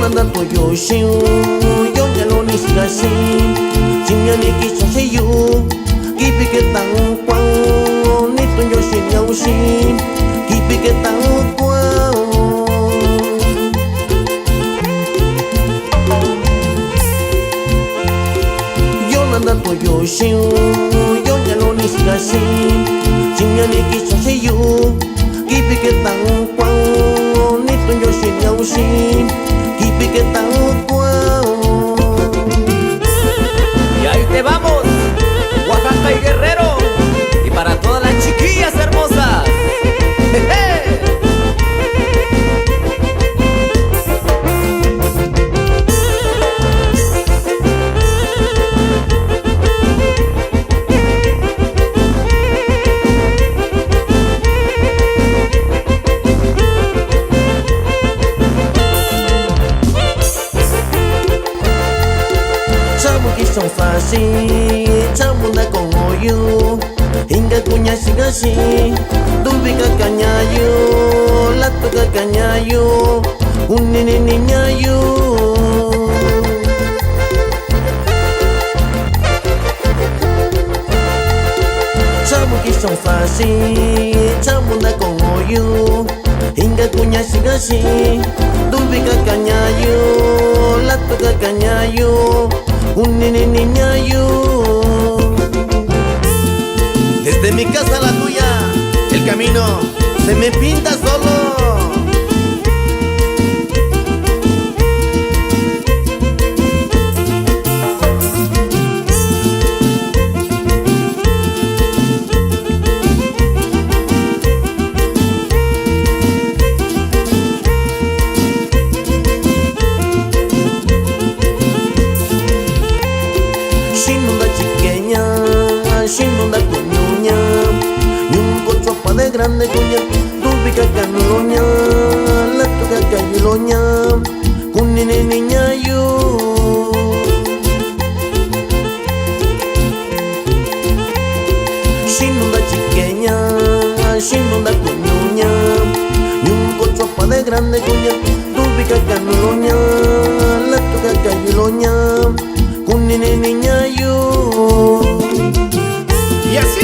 nanda to yo shiu yo ya lo ni siga shi jin ya ni ki cho se yu ki pi ke tang kwang ni to yo shin yao shi ki pi ke tang kwang yo nanda to yo shiu yo ya lo ni siga shi jin ya ni ki cho se yu ki pi ke tang kwang ni to yo shin yao shi kipi que tan guau. Y ahí te vamos, Oaxaca y Guerrero, y para todas las chiquillas hermosas. Song fa si chamu da con oyu hinga kunya siga si dubi ka kanyayo latu ka kanyayo unini ninyayo chamu ki song fa si chamu da con oyu hinga kunya siga si dubi ka kanyayo latu ka kanyayo un nene niñayo. Desde mi casa a la tuya, el camino se me pinta solo. Shinunda cuñuña, yungo chopa de grande cuña, tubica canuloña, la tuca cayiloña, kunine niña yo. Shinunda chiqueña, shinunda cuñuña, yungo chopa de grande cuña, tubica canuloña, la tuca cayiloña, kunine niña yo. Y así